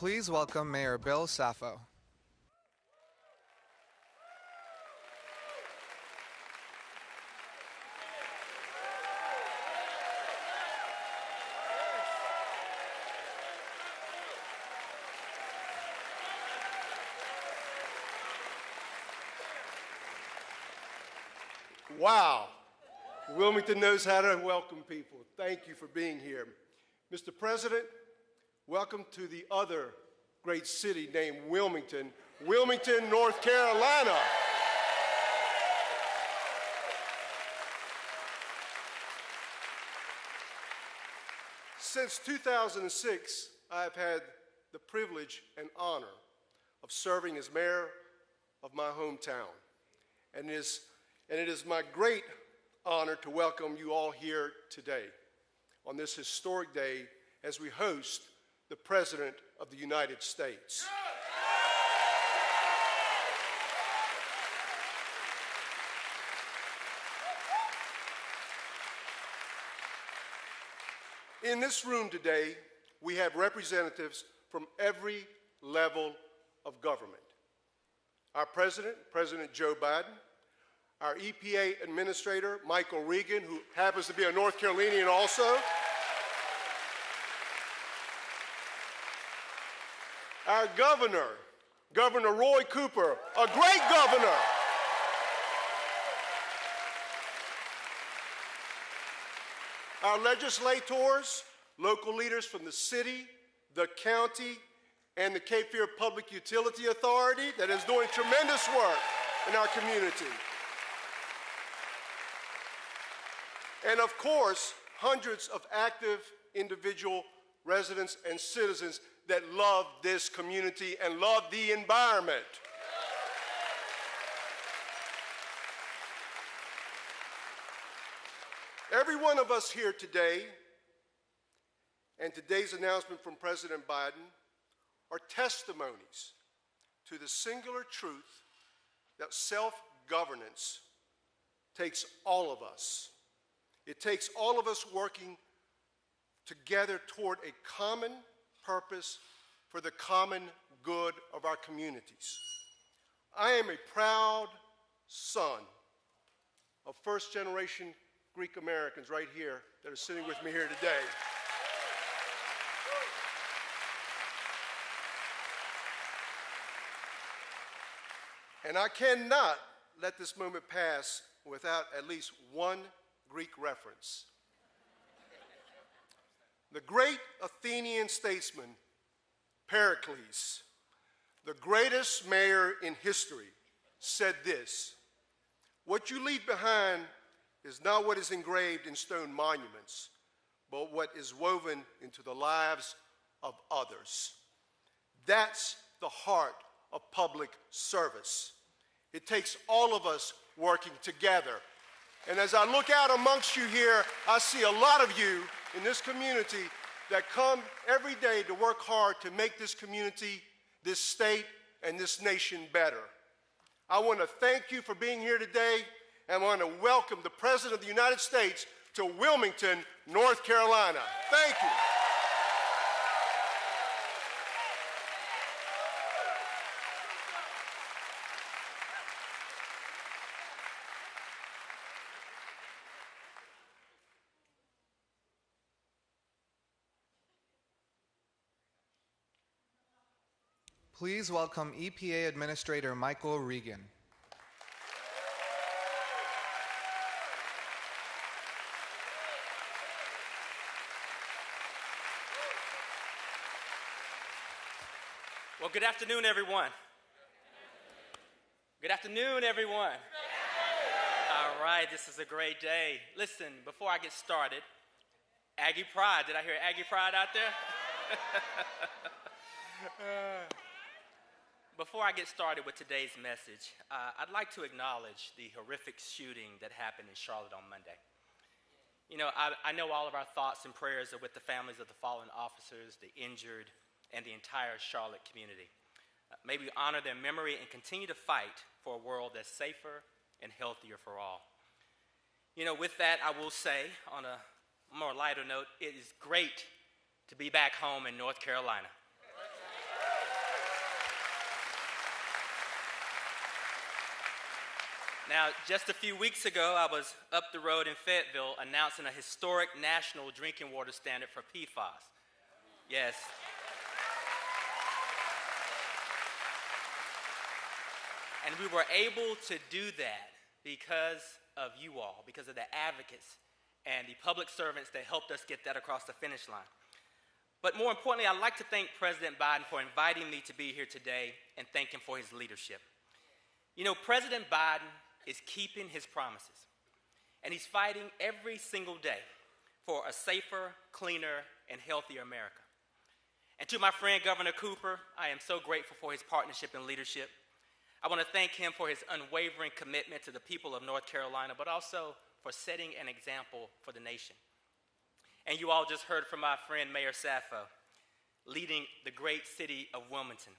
Please welcome Mayor Bill Saffo. Wow. Wilmington knows how to welcome people. Thank you for being here. Mr. President, welcome to the other great city named Wilmington, Wilmington, North Carolina. Since 2006, I have had the privilege and honor of serving as mayor of my hometown. And it is my great honor to welcome you all here today on this historic day as we host the President of the United States. In this room today, we have representatives from every level of government. Our President, President Joe Biden, our EPA Administrator, Michael Regan, who happens to be a North Carolinian also, our Governor, Governor Roy Cooper, a great governor, our legislators, local leaders from the city, the county, and the Cape Fear Public Utility Authority that is doing tremendous work in our community. And of course, hundreds of active individual residents and citizens that love this community and love the environment. Every one of us here today, and today's announcement from President Biden, are testimonies to the singular truth that self-governance takes all of us. It takes all of us working together toward a common purpose for the common good of our communities. I am a proud son of first-generation Greek Americans right here that are sitting with me here today. And I cannot let this moment pass without at least one Greek reference. The great Athenian statesman, Pericles, the greatest mayor in history, said this: "What you leave behind is not what is engraved in stone monuments, but what is woven into the lives of others." That's the heart of public service. It takes all of us working together. And as I look out amongst you here, I see a lot of you in this community that come every day to work hard to make this community, this state, and this nation better. I want to thank you for being here today, and I want to welcome the President of the United States to Wilmington, North Carolina. Thank you. Please welcome EPA Administrator Michael Regan. Well, good afternoon, everyone. Good afternoon, everyone. All right, this is a great day. Listen, before I get started, Aggie Pride. Did I hear Aggie Pride out there? Before I get started with today's message, I'd like to acknowledge the horrific shooting that happened in Charlotte on Monday. You know, I know all of our thoughts and prayers are with the families of the fallen officers, the injured, and the entire Charlotte community. May we honor their memory and continue to fight for a world that's safer and healthier for all. You know, with that, I will say, on a more lighter note, it is great to be back home in North Carolina. Now, just a few weeks ago, I was up the road in Fayetteville announcing a historic national drinking water standard for PFAS. Yes. And we were able to do that because of you all, because of the advocates and the public servants that helped us get that across the finish line. But more importantly, I'd like to thank President Biden for inviting me to be here today and thank him for his leadership. You know, President Biden is keeping his promises, and he's fighting every single day for a safer, cleaner, and healthier America. And to my friend, Governor Cooper, I am so grateful for his partnership and leadership. I want to thank him for his unwavering commitment to the people of North Carolina, but also for setting an example for the nation. And you all just heard from my friend, Mayor Sappho, leading the great city of Wilmington.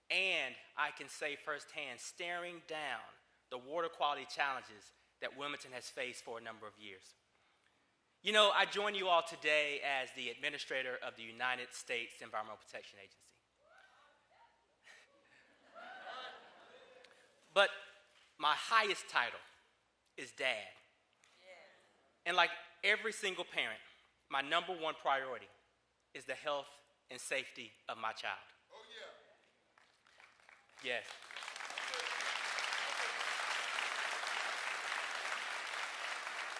And I can say firsthand, staring down the water quality challenges that Wilmington has faced for a number of years. You know, I join you all today as the administrator of the United States Environmental Protection Agency. But my highest title is Dad. And like every single parent, my number one priority is the health and safety of my child. Oh, yeah. Yes.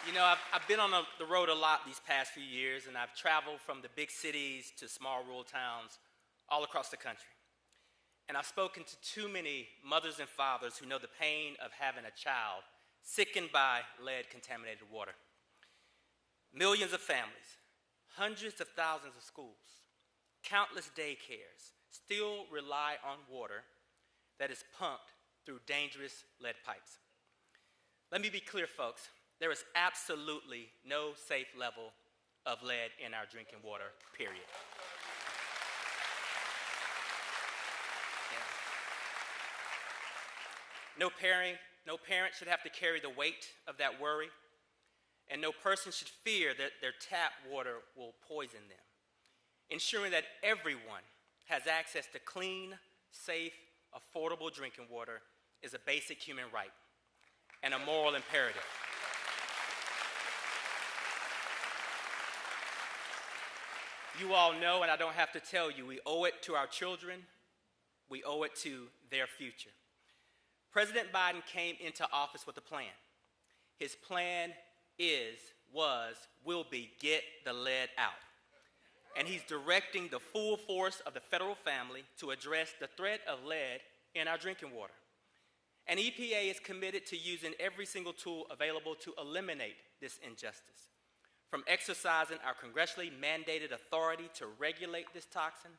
You know, I've been on the road a lot these past few years, and I've traveled from the big cities to small rural towns all across the country. And I've spoken to too many mothers and fathers who know the pain of having a child sickened by lead-contaminated water. Millions of families, hundreds of thousands of schools, countless daycares still rely on water that is pumped through dangerous lead pipes. Let me be clear, folks. There is absolutely no safe level of lead in our drinking water, period. No parent should have to carry the weight of that worry, and no person should fear that their tap water will poison them. Ensuring that everyone has access to clean, safe, affordable drinking water is a basic human right and a moral imperative. You all know, and I don't have to tell you, we owe it to our children, we owe it to their future. President Biden came into office with a plan. His plan will be get the lead out. And he's directing the full force of the federal family to address the threat of lead in our drinking water. And EPA is committed to using every single tool available to eliminate this injustice. From exercising our congressionally mandated authority to regulate this toxin,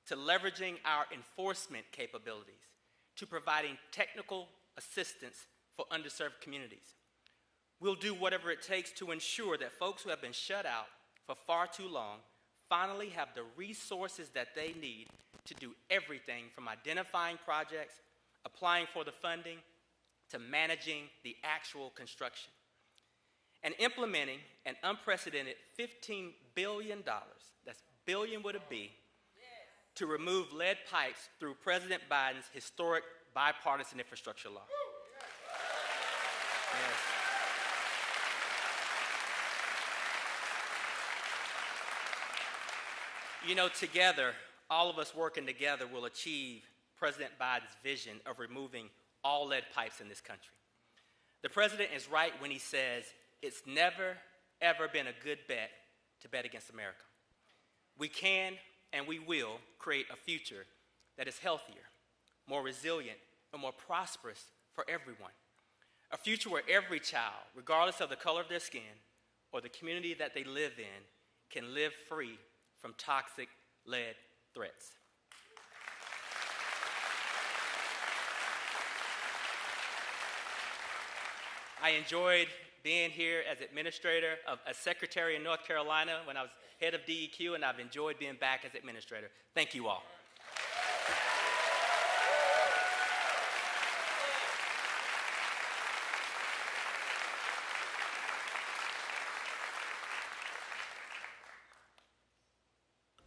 to leveraging our enforcement capabilities, to providing technical assistance for underserved communities. We'll do whatever it takes to ensure that folks who have been shut out for far too long finally have the resources that they need to do everything from identifying projects, applying for the funding, to managing the actual construction. And implementing an unprecedented $15 billion, that's billion with a B, to remove lead pipes through President Biden's historic bipartisan infrastructure law. Yes. You know, together, all of us working together will achieve President Biden's vision of removing all lead pipes in this country. The president is right when he says it's never, ever been a good bet to bet against America. We can and we will create a future that is healthier, more resilient, and more prosperous for everyone. A future where every child, regardless of the color of their skin or the community that they live in, can live free from toxic lead threats. I enjoyed being here as administrator, as secretary in North Carolina when I was head of DEQ, and I've enjoyed being back as administrator. Thank you all.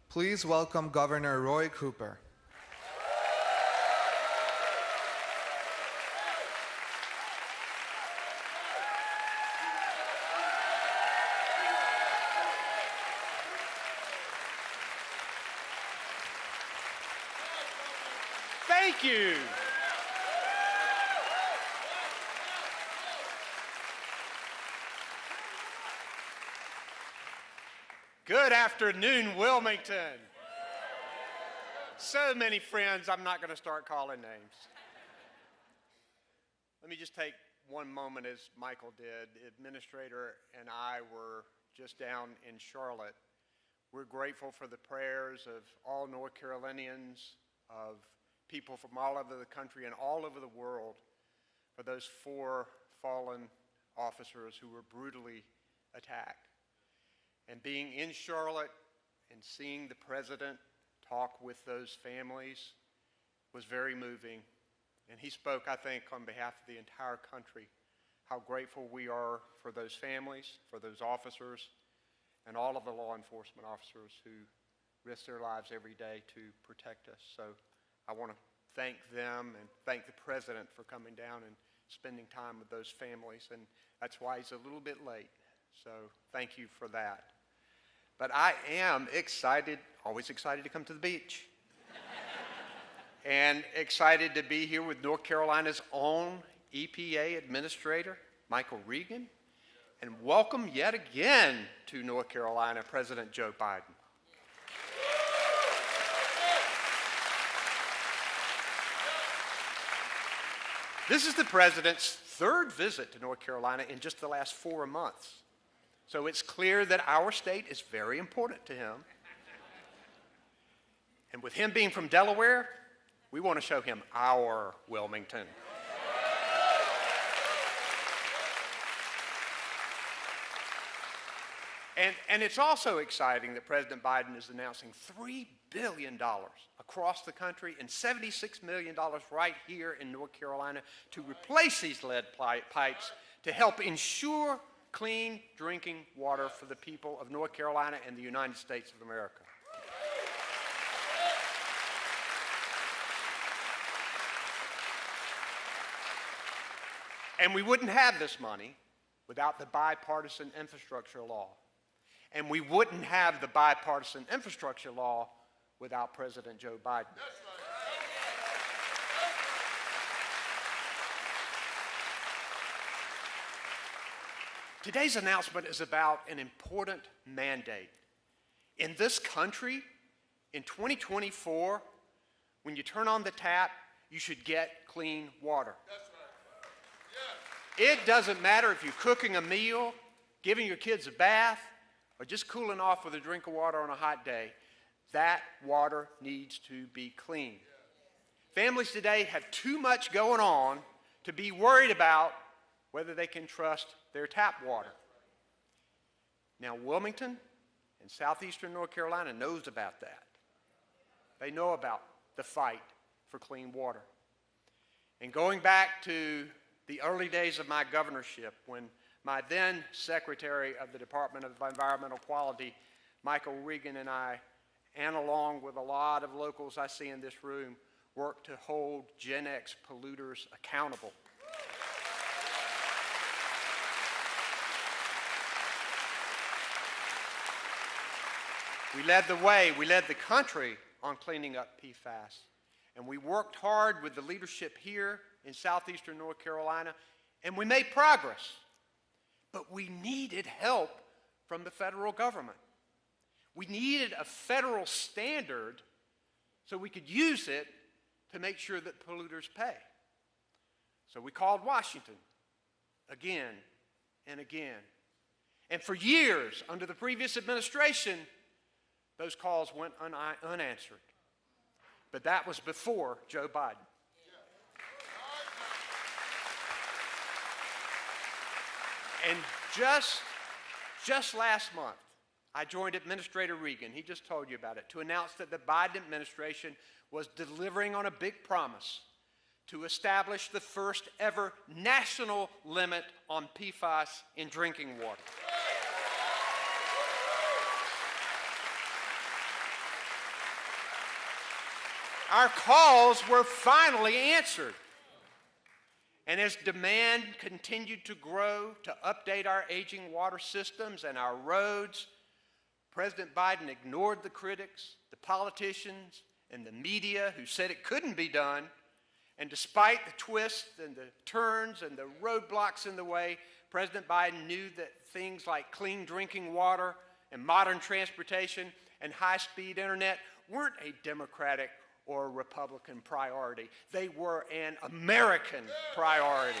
Please welcome Governor Roy Cooper. Thank you. Good afternoon, Wilmington. So many friends, I'm not going to start calling names. Let me just take one moment, as Michael did. Administrator and I were just down in Charlotte We're grateful for the prayers of all North Carolinians, of people from all over the country and all over the world for those 4 fallen officers who were brutally attacked. And being in Charlotte and seeing the president talk with those families was very moving. And he spoke, I think, on behalf of the entire country, how grateful we are for those families, for those officers, and all of the law enforcement officers who risk their lives every day to protect us. So I want to thank them and thank the president for coming down and spending time with those families. And that's why he's a little bit late. So thank you for that. But I am excited, always excited to come to the beach. And excited to be here with North Carolina's own EPA Administrator, Michael Regan. And welcome yet again to North Carolina, President Joe Biden. This is the president's 3rd visit to North Carolina in just the last 4 months. So it's clear that our state is very important to him. And with him being from Delaware, we want to show him our Wilmington. And it's also exciting that President Biden is announcing $3 billion across the country and $76 million right here in North Carolina to replace these lead pipes to help ensure clean drinking water for the people of North Carolina and the United States of America. And we wouldn't have this money without the bipartisan infrastructure law. And we wouldn't have the bipartisan infrastructure law without President Joe Biden. Today's announcement is about an important mandate. In this country, in 2024, when you turn on the tap, you should get clean water. It doesn't matter if you're cooking a meal, giving your kids a bath, or just cooling off with a drink of water on a hot day. That water needs to be clean. Families today have too much going on to be worried about whether they can trust their tap water. Now, Wilmington and southeastern North Carolina knows about that. They know about the fight for clean water. And going back to the early days of my governorship, when my then Secretary of the Department of Environmental Quality, Michael Regan, and I, and along with a lot of locals I see in this room, worked to hold Gen X polluters accountable. We led the way, we led the country on cleaning up PFAS. And we worked hard with the leadership here in southeastern North Carolina, and we made progress. But we needed help from the federal government. We needed a federal standard so we could use it to make sure that polluters pay. So we called Washington again and again. And for years, under the previous administration, those calls went unanswered. But that was before Joe Biden. And just last month, I joined Administrator Regan, he just told you about it, to announce that the Biden administration was delivering on a big promise to establish the first ever national limit on PFAS in drinking water. Our calls were finally answered. And as demand continued to grow to update our aging water systems and our roads, President Biden ignored the critics, the politicians, and the media who said it couldn't be done. And despite the twists and the turns and the roadblocks in the way, President Biden knew that things like clean drinking water and modern transportation and high-speed internet weren't a Democratic or a Republican priority. They were an American priority.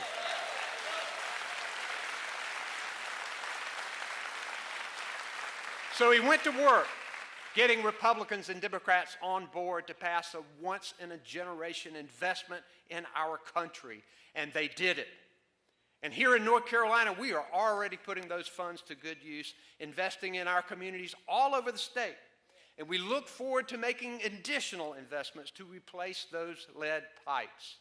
So he went to work getting Republicans and Democrats on board to pass a once-in-a-generation investment in our country, and they did it. And here in North Carolina, we are already putting those funds to good use, investing in our communities all over the state. And we look forward to making additional investments to replace those lead pipes.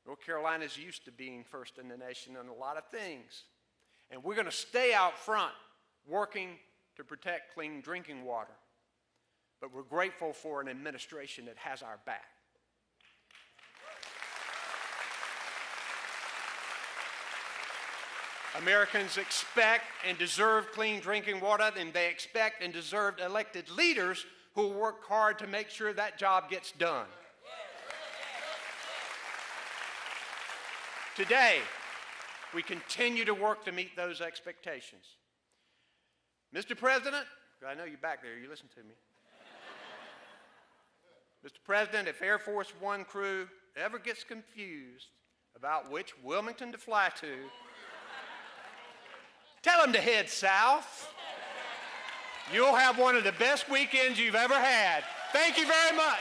North Carolina is used to being first in the nation on a lot of things. And we're going to stay out front working to protect clean drinking water. But we're grateful for an administration that has our back. Americans expect and deserve clean drinking water, and they expect and deserve elected leaders who will work hard to make sure that job gets done. Today, we continue to work to meet those expectations. Mr. President, I know you're back there, you listen to me. Mr. President, if Air Force One crew ever gets confused about which Wilmington to fly to, tell them to head south. You'll have one of the best weekends you've ever had. Thank you very much.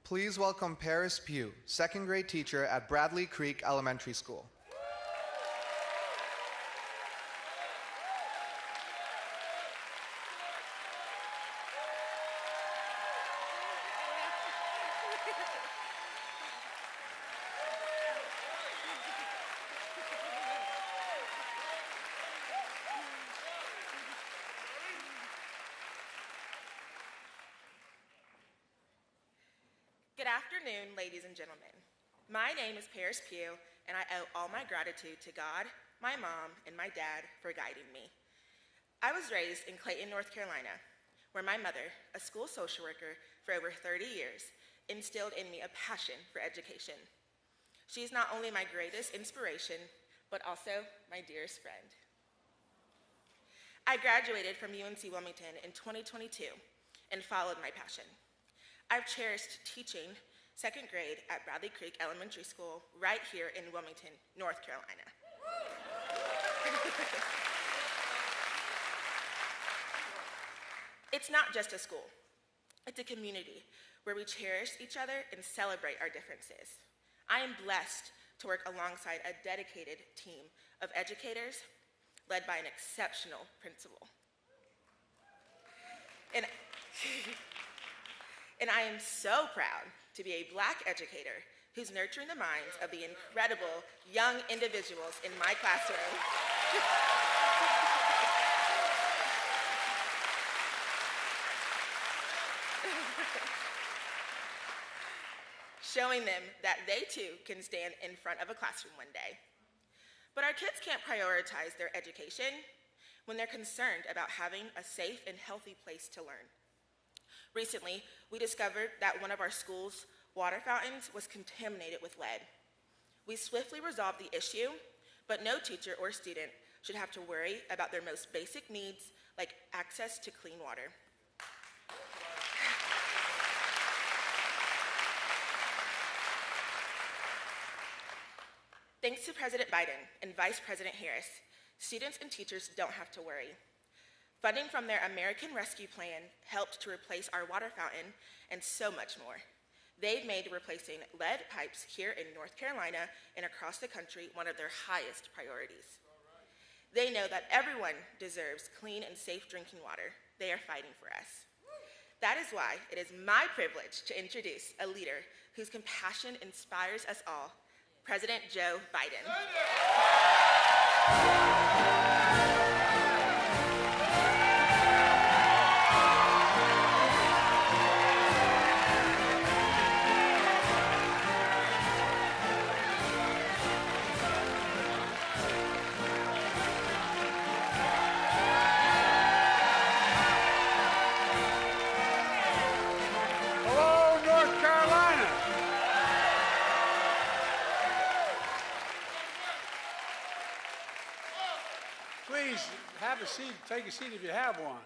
Please welcome Paris Pugh, second grade teacher at Bradley Creek Elementary School. Good afternoon, ladies and gentlemen. My name is Paris Pugh, and I owe all my gratitude to God, my mom, and my dad for guiding me. I was raised in Clayton, North Carolina, where my mother, a school social worker for over 30 years, instilled in me a passion for education. She's not only my greatest inspiration, but also my dearest friend. I graduated from UNC Wilmington in 2022 and followed my passion. I've cherished teaching second grade at Bradley Creek Elementary School right here in Wilmington, North Carolina. It's not just a school. It's a community where we cherish each other and celebrate our differences. I am blessed to work alongside a dedicated team of educators led by an exceptional principal. And I am so proud to be a Black educator who's nurturing the minds of the incredible young individuals in my classroom. Showing them that they too can stand in front of a classroom one day. But our kids can't prioritize their education when they're concerned about having a safe and healthy place to learn. Recently, we discovered that one of our school's water fountains was contaminated with lead. We swiftly resolved the issue, but no teacher or student should have to worry about their most basic needs, like access to clean water. Thanks to President Biden and Vice President Harris, students and teachers don't have to worry. Funding from their American Rescue Plan helped to replace our water fountain and so much more. They've made replacing lead pipes here in North Carolina and across the country one of their highest priorities. They know that everyone deserves clean and safe drinking water. They are fighting for us. That is why it is my privilege to introduce a leader whose compassion inspires us all, President Joe Biden. Hello, North Carolina. Please have a seat, take a seat if you have one.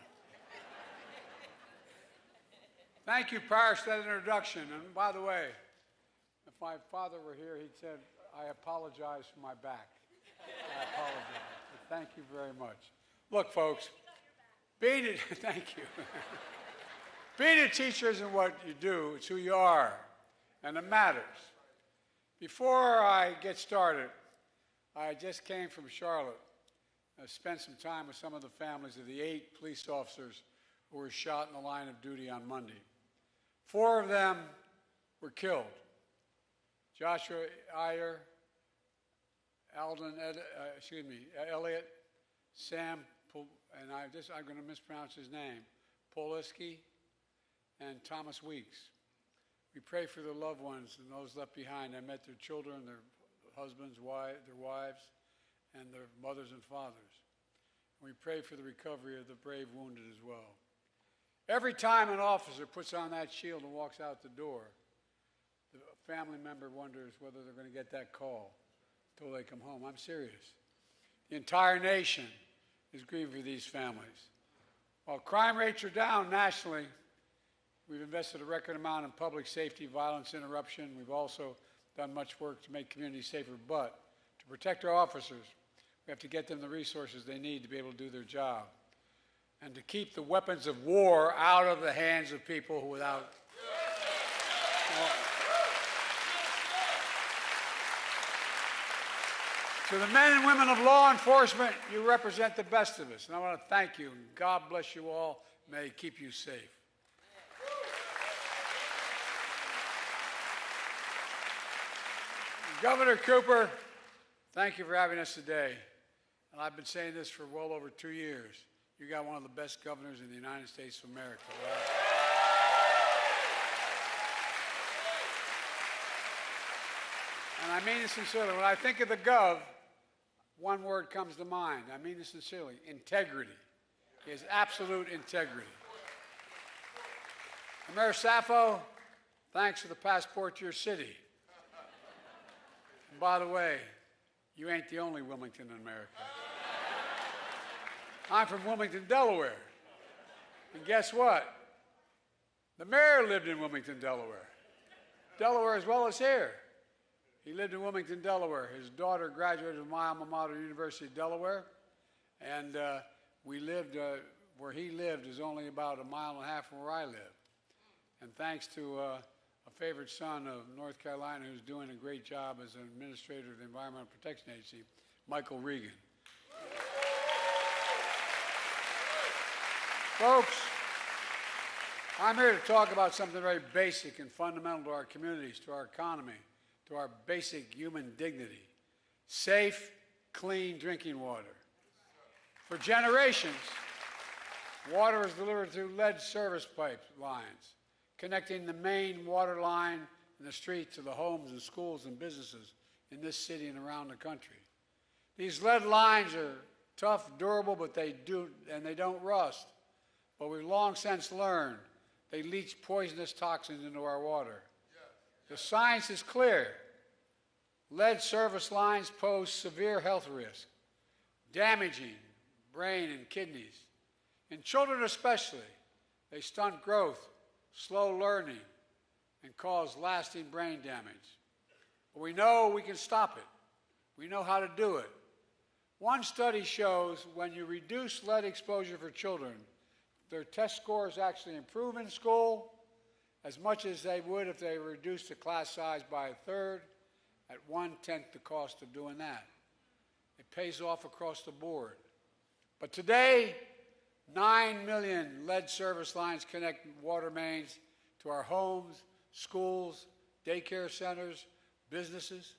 Thank you, Parish, for that introduction. And by the way, if my father were here, he'd said, I apologize for my back. I apologize. But thank you very much. Look, folks, thank you. Being a teacher isn't what you do, it's who you are, and it matters. Before I get started, I just came from Charlotte. I spent some time with some of the families of the 8 police officers who were shot in the line of duty on Monday. 4 of them were killed. Joshua Iyer, Elliott, Sam, and I'm going to mispronounce his name, Poliski, and Thomas Weeks. We pray for their loved ones and those left behind. I met their children, their husbands, their wives, and their mothers and fathers. We pray for the recovery of the brave wounded as well. Every time an officer puts on that shield and walks out the door, the family member wonders whether they're going to get that call until they come home. I'm serious. The entire nation is grieving for these families. While crime rates are down nationally, we've invested a record amount in public safety, violence interruption. We've also done much work to make communities safer. But to protect our officers, we have to get them the resources they need to be able to do their job and to keep the weapons of war out of the hands of people who without... To the men and women of law enforcement, you represent the best of us. And I want to thank you. God bless you all. May He keep you safe. Governor Cooper, thank you for having us today. And I've been saying this for well over 2 years. You got one of the best governors in the United States of America. Right? And I mean it sincerely. When I think of the Gov, one word comes to mind. I mean it sincerely. Integrity. He has absolute integrity. And Mayor Sappho, thanks for the passport to your city. And by the way, you ain't the only Wilmington in America. I'm from Wilmington, Delaware. And guess what? The mayor lived in Wilmington, Delaware. Delaware as well as here. He lived in Wilmington, Delaware. His daughter graduated from my alma mater, University of Delaware. And we lived, where he lived is only about 1.5 miles from where I live. And thanks to a favorite son of North Carolina who's doing a great job as an administrator of the Environmental Protection Agency, Michael Regan. Folks, I'm here to talk about something very basic and fundamental to our communities, to our economy, to our basic human dignity: safe, clean drinking water. For generations, water was delivered through lead service pipe lines, connecting the main water line in the street to the homes and schools and businesses in this city and around the country. These lead lines are tough, durable, but they don't rust. But we've long since learned they leach poisonous toxins into our water. The science is clear. Lead service lines pose severe health risk, damaging brain and kidneys. In children especially, they stunt growth, slow learning, and cause lasting brain damage. But we know we can stop it. We know how to do it. One study shows when you reduce lead exposure for children, their test scores actually improve in school as much as they would if they reduced the class size by a third at 1/10 the cost of doing that. It pays off across the board. But today, 9 million lead service lines connect water mains to our homes, schools, daycare centers, businesses.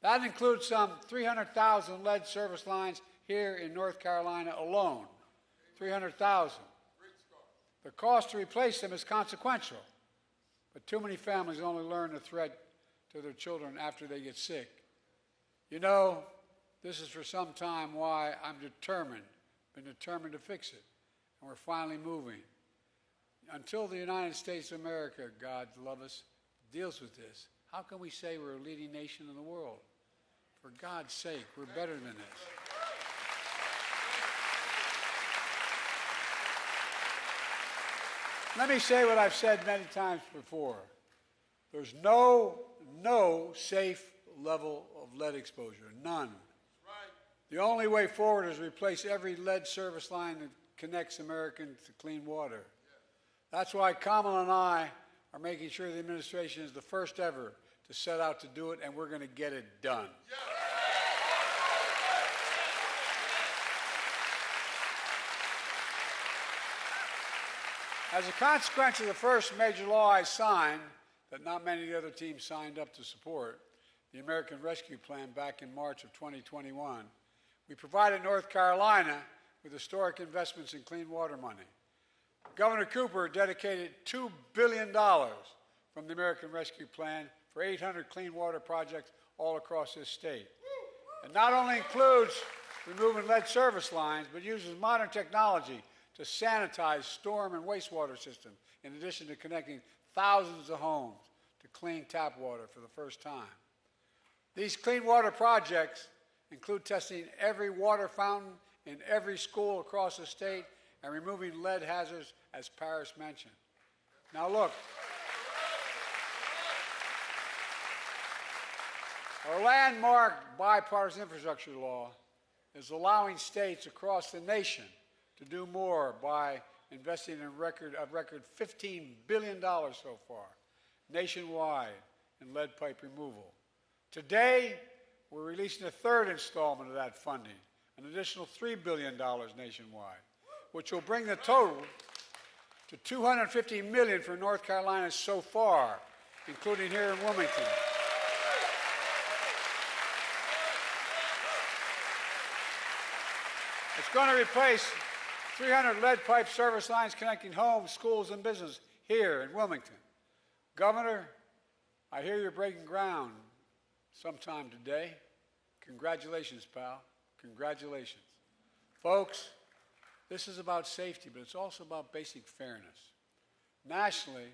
That includes some 300,000 lead service lines here in North Carolina alone. 300,000. The cost to replace them is consequential, but too many families only learn the threat to their children after they get sick. You know, this is for some time why I'm been determined to fix it, and we're finally moving. Until the United States of America, God love us, deals with this, how can we say we're a leading nation in the world? For God's sake, we're better than this. Let me say what I've said many times before. There's no safe level of lead exposure, none. The only way forward is to replace every lead service line that connects Americans to clean water. That's why Kamala and I are making sure the administration is the first ever to set out to do it, and we're going to get it done. As a consequence of the first major law I signed, that not many of the other teams signed up to support, the American Rescue Plan back in March of 2021, we provided North Carolina with historic investments in clean water money. Governor Cooper dedicated $2 billion from the American Rescue Plan for 800 clean water projects all across this state. It not only includes removing lead service lines, but uses modern technology to sanitize storm and wastewater systems, in addition to connecting thousands of homes to clean tap water for the first time. These clean water projects include testing every water fountain in every school across the state and removing lead hazards, as Paris mentioned. Now look, our landmark bipartisan infrastructure law is allowing states across the nation to do more by investing in a record $15 billion so far, nationwide, in lead pipe removal. Today, we're releasing a third installment of that funding, an additional $3 billion nationwide, which will bring the total to $250 million for North Carolina so far, including here in Wilmington. It's going to replace 300 lead pipe service lines connecting homes, schools, and business here in Wilmington. Governor, I hear you're breaking ground sometime today. Congratulations, pal. Congratulations. Folks, this is about safety, but it's also about basic fairness. Nationally,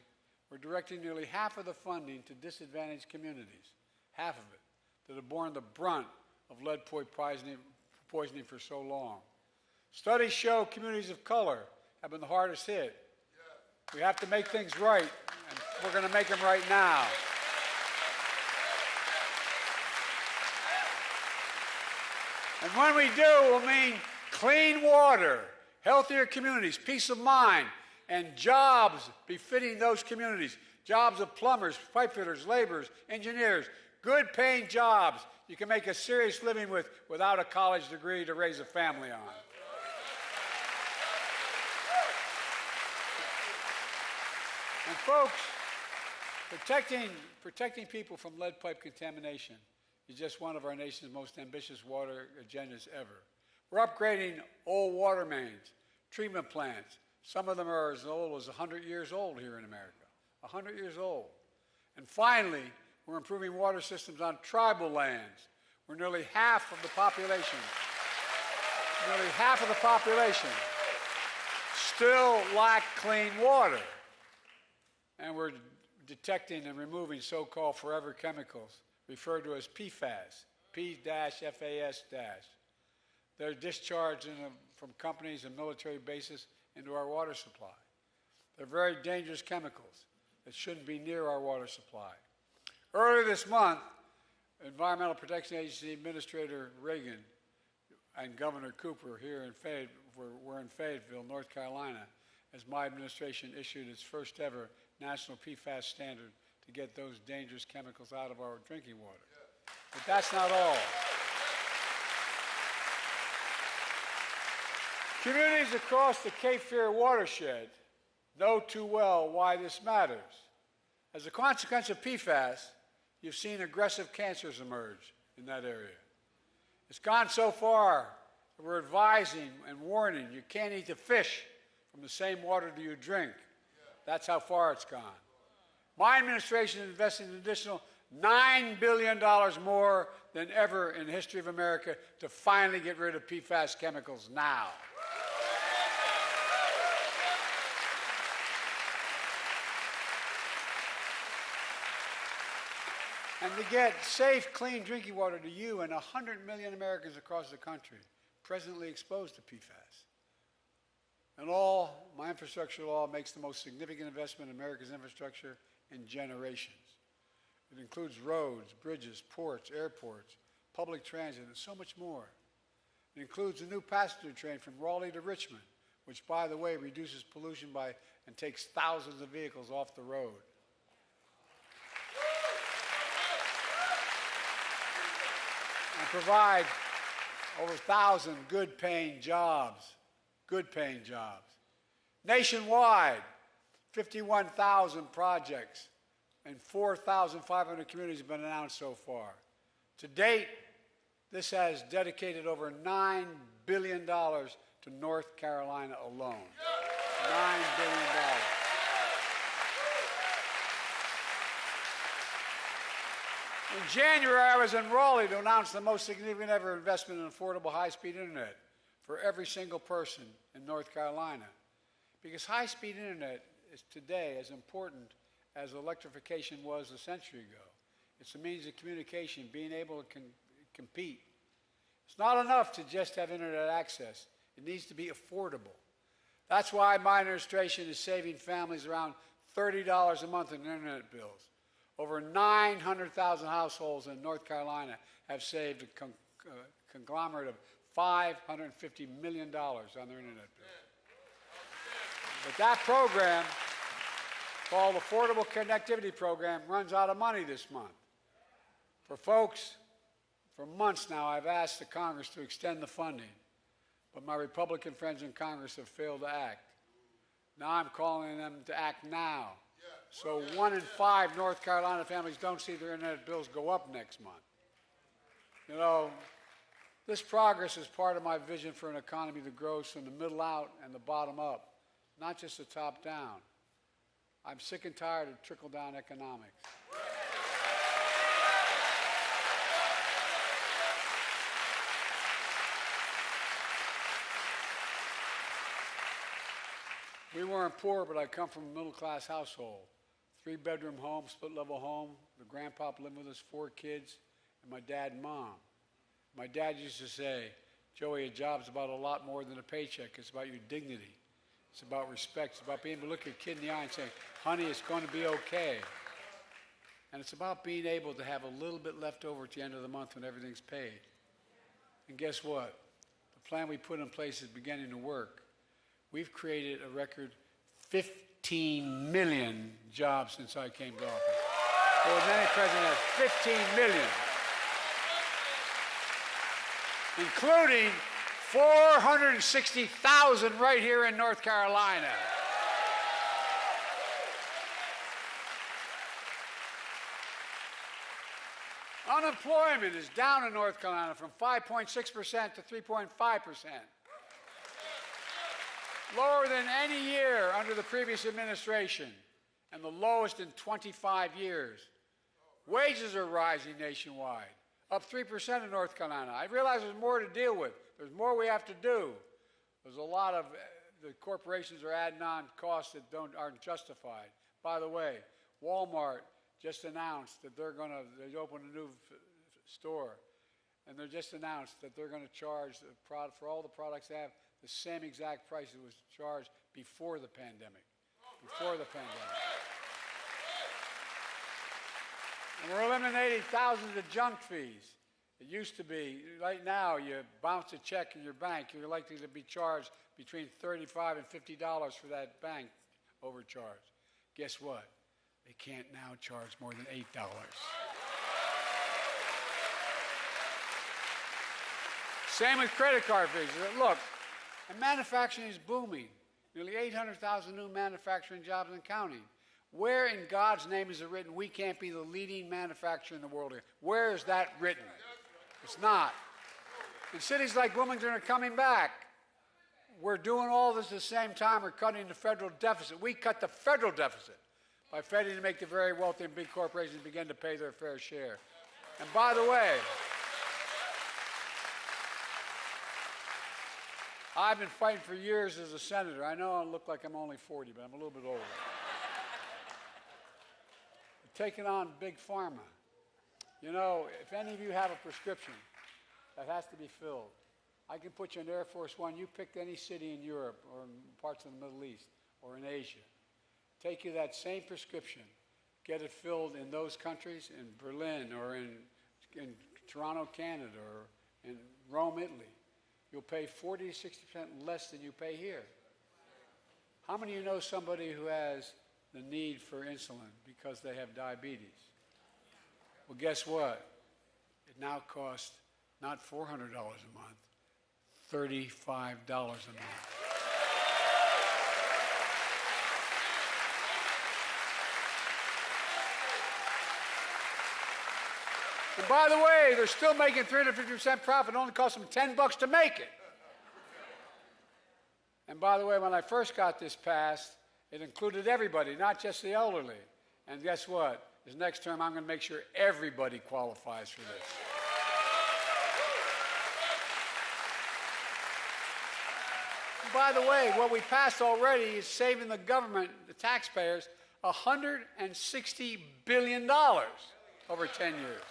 we're directing nearly half of the funding to disadvantaged communities, half of it, that have borne the brunt of lead poisoning for so long. Studies show communities of color have been the hardest hit. We have to make things right, and we're going to make them right now. And when we do, we'll mean clean water, healthier communities, peace of mind, and jobs befitting those communities. Jobs of plumbers, pipe fitters, laborers, engineers, good paying jobs you can make a serious living with without a college degree to raise a family on. And folks, protecting people from lead pipe contamination is just one of our nation's most ambitious water agendas ever. We're upgrading old water mains, treatment plants. Some of them are as old as 100 years old here in America, 100 years old. And finally, we're improving water systems on tribal lands, where nearly half of the population still lack clean water. And we're detecting and removing so-called forever chemicals, referred to as PFAS, P-FAS-. They're discharged from companies and military bases into our water supply. They're very dangerous chemicals that shouldn't be near our water supply. Earlier this month, Environmental Protection Agency Administrator Reagan and Governor Cooper here in we're in Fayetteville, North Carolina, as my administration issued its first ever national PFAS standard to get those dangerous chemicals out of our drinking water. But that's not all. Communities across the Cape Fear watershed know too well why this matters. As a consequence of PFAS, you've seen aggressive cancers emerge in that area. It's gone so far that we're advising and warning you can't eat the fish from the same water that you drink. That's how far it's gone. My administration is investing an additional $9 billion more than ever in the history of America to finally get rid of PFAS chemicals now. And to get safe, clean drinking water to you and 100 million Americans across the country presently exposed to PFAS. And all, my infrastructure law makes the most significant investment in America's infrastructure in generations. It includes roads, bridges, ports, airports, public transit, and so much more. It includes a new passenger train from Raleigh to Richmond, which, by the way, reduces pollution and takes thousands of vehicles off the road. And provide over 1,000 good-paying jobs. Nationwide, 51,000 projects and 4,500 communities have been announced so far. To date, this has dedicated over $9 billion to North Carolina alone. $9 billion. In January, I was in Raleigh to announce the most significant ever investment in affordable high-speed internet for every single person in North Carolina. Because high-speed internet is today as important as electrification was a century ago. It's a means of communication, being able to compete. It's not enough to just have internet access. It needs to be affordable. That's why my administration is saving families around $30 a month in internet bills. Over 900,000 households in North Carolina have saved a conglomerate of $550 million on their internet bills. But that program, called Affordable Connectivity Program, runs out of money this month. For months now, I've asked the Congress to extend the funding, but my Republican friends in Congress have failed to act. Now I'm calling them to act now, so 1 in 5 North Carolina families don't see their internet bills go up next month. You know, this progress is part of my vision for an economy that grows from the middle out and the bottom up, not just the top down. I'm sick and tired of trickle-down economics. We weren't poor, but I come from a middle-class household. 3-bedroom home, split-level home. The grandpa lived with us, 4 kids, and my dad and mom. My dad used to say, Joey, a job's about a lot more than a paycheck. It's about your dignity. It's about respect. It's about being able to look your kid in the eye and say, honey, it's going to be okay. And it's about being able to have a little bit left over at the end of the month when everything's paid. And guess what? The plan we put in place is beginning to work. We've created a record 15 million jobs since I came to office. More than any president has, 15 million. Including 460,000 right here in North Carolina. Unemployment is down in North Carolina from 5.6% to 3.5%. Lower than any year under the previous administration, and the lowest in 25 years. Wages are rising nationwide, up 3% in North Carolina. I realize there's more to deal with. There's more we have to do. There's a lot of, the corporations are adding on costs that aren't justified. By the way, Walmart just announced that they opened a new store, and they just announced that they're going to charge for all the products they have the same exact price it was charged before the pandemic. And we're eliminating thousands of junk fees. It used to be, right now, you bounce a check in your bank, you're likely to be charged between $35 and $50 for that bank overcharge. Guess what? They can't now charge more than $8. Same with credit card fees. Look, and manufacturing is booming. Nearly 800,000 new manufacturing jobs and counting. Where in God's name is it written we can't be the leading manufacturer in the world? Where is that written? It's not. And cities like Wilmington are coming back. We're doing all this at the same time. We're cutting the federal deficit. We cut the federal deficit by failing to make the very wealthy and big corporations begin to pay their fair share. And by the way, I've been fighting for years as a senator. I know I look like I'm only 40, but I'm a little bit older. Taking on Big Pharma. You know, if any of you have a prescription that has to be filled, I can put you in Air Force One. You pick any city in Europe or in parts of the Middle East or in Asia. Take you that same prescription, get it filled in those countries, in Berlin or in Toronto, Canada, or in Rome, Italy. You'll pay 40 to 60% less than you pay here. How many of you know somebody who has the need for insulin because they have diabetes? Well, guess what? It now costs not $400 a month, $35 a month. And by the way, they're still making 350% profit. It only costs them $10 to make it. And by the way, when I first got this passed, it included everybody, not just the elderly. And guess what? This next term, I'm going to make sure everybody qualifies for this. And by the way, what we passed already is saving the government, the taxpayers, $160 billion over 10 years.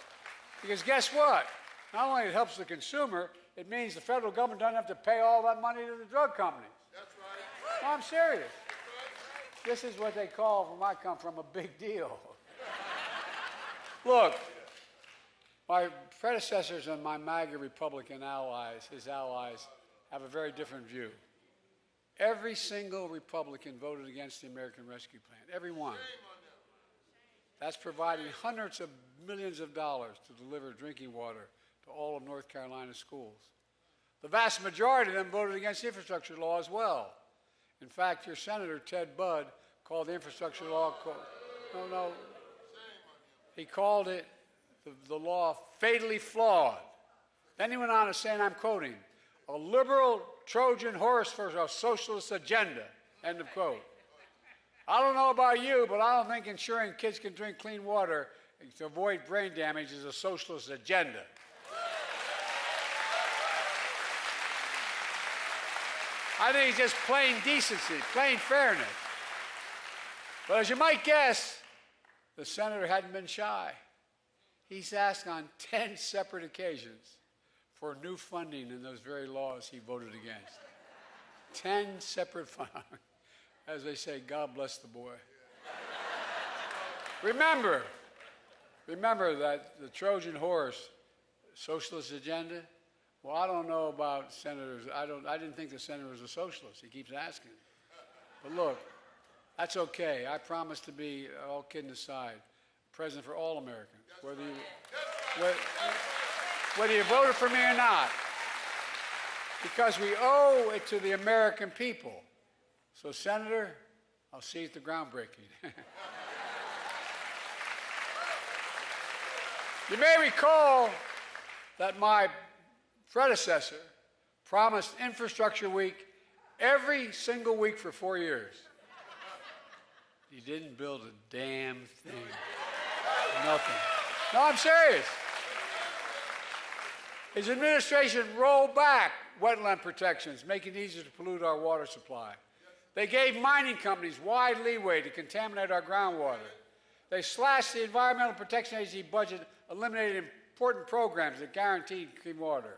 Because guess what? Not only it helps the consumer, it means the federal government doesn't have to pay all that money to the drug companies. That's right. No, I'm serious. This is what they call, where I come from, a big deal. Look, my predecessors and my MAGA Republican allies, his allies, have a very different view. Every single Republican voted against the American Rescue Plan, every one. That's providing hundreds of millions of dollars to deliver drinking water to all of North Carolina schools. The vast majority of them voted against the infrastructure law as well. In fact, your Senator, Ted Budd, called the infrastructure law, he called it, the law, fatally flawed. Then he went on to say, and I'm quoting, a liberal Trojan horse for a socialist agenda, end of quote. I don't know about you, but I don't think ensuring kids can drink clean water to avoid brain damage is a socialist agenda. I think it's just plain decency, plain fairness. But as you might guess, the senator hadn't been shy. He's asked on 10 separate occasions for new funding in those very laws he voted against. 10 separate funding. As they say, God bless the boy. Remember that the Trojan horse, socialist agenda, well, I don't know about senators. I didn't think the senator was a socialist. He keeps asking. But look, that's okay. I promise to be, all kidding aside, president for all Americans, whether you voted for me or not, because we owe it to the American people. So, Senator, I'll see you at the groundbreaking. You may recall that my predecessor promised Infrastructure Week every single week for 4 years. He didn't build a damn thing. Nothing. No, I'm serious. His administration rolled back wetland protections, making it easier to pollute our water supply. They gave mining companies wide leeway to contaminate our groundwater. They slashed the Environmental Protection Agency budget, eliminating important programs that guaranteed clean water.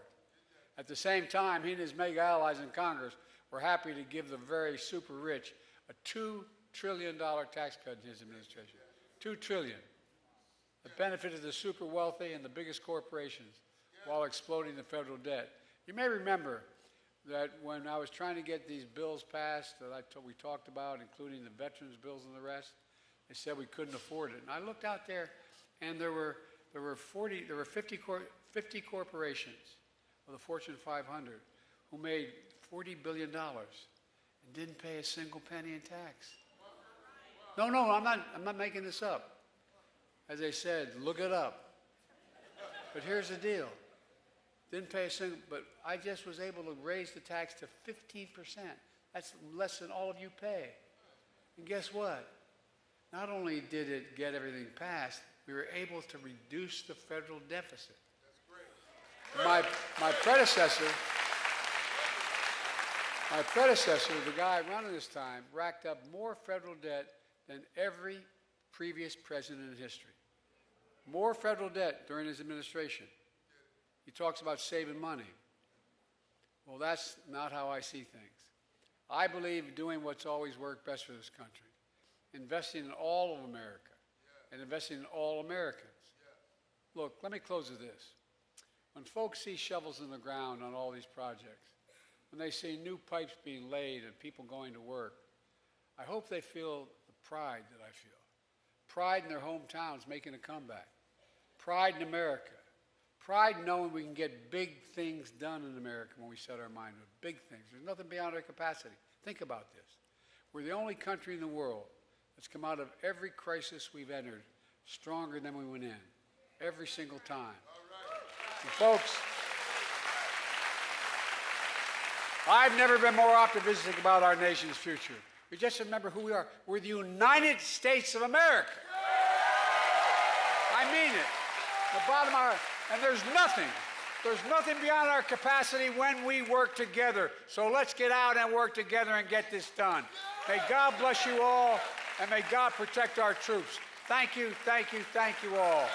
At the same time, he and his mega allies in Congress were happy to give the very super rich a $2 trillion tax cut in his administration. $2 trillion. that benefited the super wealthy and the biggest corporations while exploding the federal debt. You may remember that when I was trying to get these bills passed that we talked about, including the veterans bills and the rest, they said we couldn't afford it. And I looked out there, and there were 50 corporations of the Fortune 500 who made $40 billion and didn't pay a single penny in tax. No, I'm not making this up. As they said, look it up. But here's the deal. Didn't pay a single, but I just was able to raise the tax to 15%. That's less than all of you pay. And guess what? Not only did it get everything passed, we were able to reduce the federal deficit. That's great. My predecessor, the guy running this time, racked up more federal debt than every previous president in history. More federal debt during his administration. He talks about saving money. Well, that's not how I see things. I believe doing what's always worked best for this country. Investing in all of America and investing in all Americans. Look, let me close with this. When folks see shovels in the ground on all these projects, when they see new pipes being laid and people going to work, I hope they feel the pride that I feel. Pride in their hometowns making a comeback. Pride in America. Pride in knowing we can get big things done in America when we set our mind to it. Big things. There's nothing beyond our capacity. Think about this. We're the only country in the world that's come out of every crisis we've entered stronger than we went in. Every single time. And folks, I've never been more optimistic about our nation's future. We just remember who we are. We're the United States of America. I mean it. The bottom of our, and there's nothing beyond our capacity when we work together. So let's get out and work together and get this done. May God bless you all, and may God protect our troops. Thank you all.